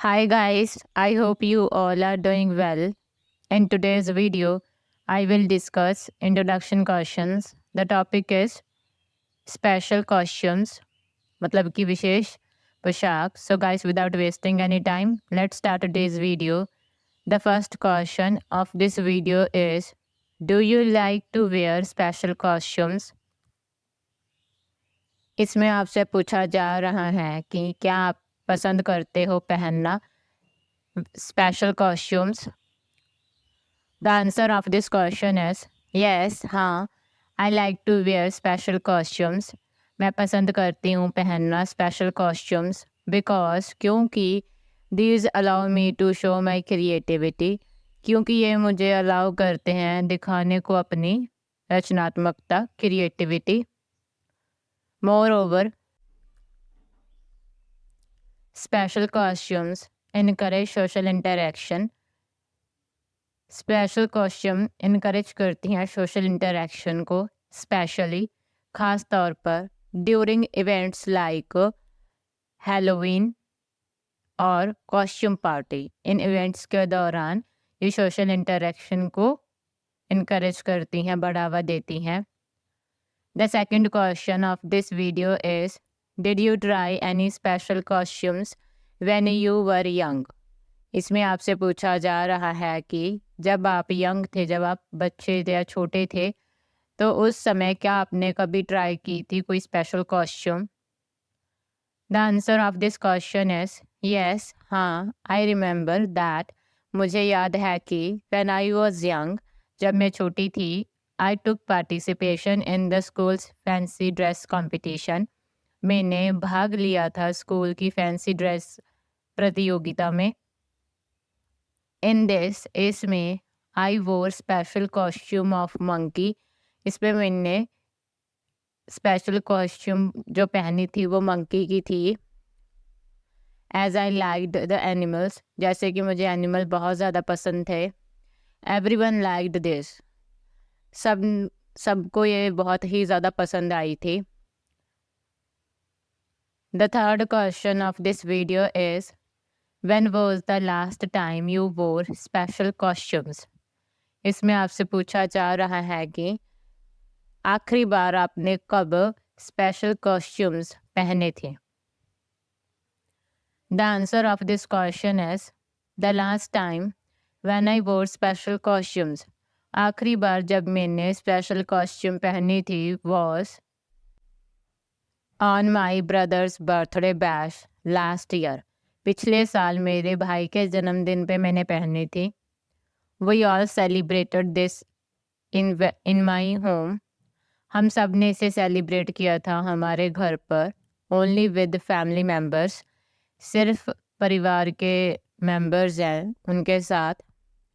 Hi guys, I hope you all are doing well. In today's video, I will discuss introduction questions. The topic is special costumes, मतलब कि विशेष पोशाक. So guys, without wasting any time, let's start today's video. The first question of this video is, do you like to wear special costumes? इसमें आपसे पूछा जा रहा है कि क्या आप पसंद करते हो पहनना special costumes? The answer of this question is yes, हाँ. I like to wear special costumes. मैं पसंद करती हूँ पहनना special costumes because क्योंकि these allow me to show my creativity. क्योंकि ये मुझे अलाउ करते हैं दिखाने को अपनी रचनात्मकता creativity. Moreover, special costumes encourage social interaction. Special costume encourage करती हैं सोशल इंटरेक्शन को स्पेशली ख़ास तौर पर ड्यूरिंग इवेंट्स लाइक हैलोवीन और कॉस्ट्यूम पार्टी. इन इवेंट्स के दौरान ये सोशल इंटरेक्शन को इनकरेज करती हैं, बढ़ावा देती हैं. The second question of this video is, did you try any special costumes when you were young? इसमें आपसे पूछा जा रहा है कि जब आप यंग थे, जब आप बच्चे थे या छोटे थे, तो उस समय क्या आपने कभी ट्राई की थी कोई special costume? The answer of this question is yes, हाँ. आई रिमेंबर दैट, मुझे याद है कि व्हेन आई वाज यंग, जब मैं छोटी थी, I took participation in the school's fancy dress competition. मैंने भाग लिया था स्कूल की फैंसी ड्रेस प्रतियोगिता में. इन दिस, इसमें आई वोर स्पेशल कॉस्ट्यूम ऑफ मंकी. इसमें मैंने स्पेशल कॉस्ट्यूम जो पहनी थी वो मंकी की थी. As I liked the animals, जैसे कि मुझे एनिमल बहुत ज़्यादा पसंद थे. एवरीवन लाइक्ड दिस, सबको ये बहुत ही ज़्यादा पसंद आई थी. The third question of this video is, When was the last time you wore special costumes? इसमें आपसे पूछा जा रहा है कि आखिरी बार आपने कब स्पेशल कॉस्ट्यूम्स पहने थे? The answer of this question is the last time when I wore special costumes. आखिरी बार जब मैंने स्पेशल कॉस्ट्यूम पहनी थी was on my brother's birthday bash last year. पिछले साल मेरे भाई के जन्मदिन पे मैंने पहनी थी. We all celebrated this in my home. हम सब ने इसे सेलिब्रेट किया था हमारे घर पर. ओनली विद फैमिली मेम्बर्स, सिर्फ परिवार के मेम्बर्स हैं उनके साथ.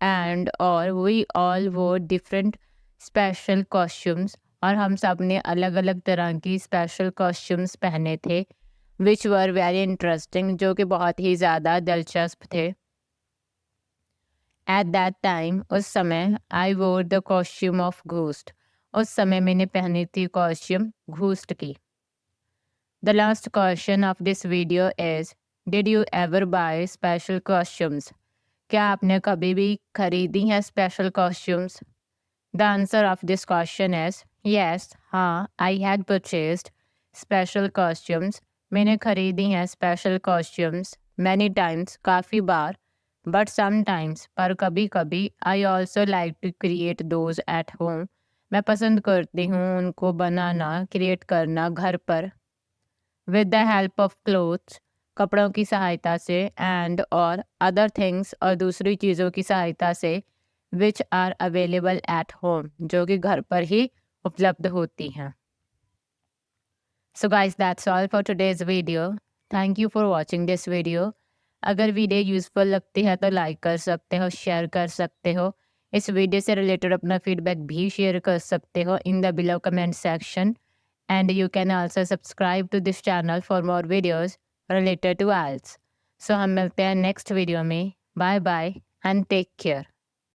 एंड और वी ऑल वो डिफरेंट स्पेशल कॉस्ट्यूम्स, और हम सब ने अलग अलग तरह की स्पेशल कॉस्ट्यूम्स पहने थे. विच वर वेरी इंटरेस्टिंग, जो कि बहुत ही ज़्यादा दिलचस्प थे. एट दैट टाइम, उस समय, आई वोर द कॉस्ट्यूम ऑफ घोस्ट. उस समय मैंने पहनी थी कॉस्ट्यूम घोस्ट की. The last question of this video is, did you ever buy special costumes? क्या आपने कभी भी खरीदी हैं special costumes? The answer of this question is yes, हाँ. I had purchased special costumes. मैंने खरीदी हैं स्पेशल कॉस्ट्यूम्स मैनी टाइम्स, काफ़ी बार. बट समटाइम्स, पर कभी कभी, I also like to create those at home. मैं पसंद करती हूँ उनको बनाना, क्रिएट करना घर पर. With the help of clothes, कपड़ों की सहायता से, एंड और अदर थिंग्स, और दूसरी चीज़ों की सहायता से, which are available at home, जो कि घर पर ही उपलब्ध होती हैं. So guys, that's all for today's video. Thank you for watching this video. अगर वीडियो यूज़फुल लगती है तो लाइक कर सकते हो, शेयर कर सकते हो. इस वीडियो से रिलेटेड अपना फीडबैक भी शेयर कर सकते हो in the below comment section. And you can also subscribe to this channel for more videos related to IELTS. So हम मिलते हैं नेक्स्ट वीडियो में. Bye bye and take care.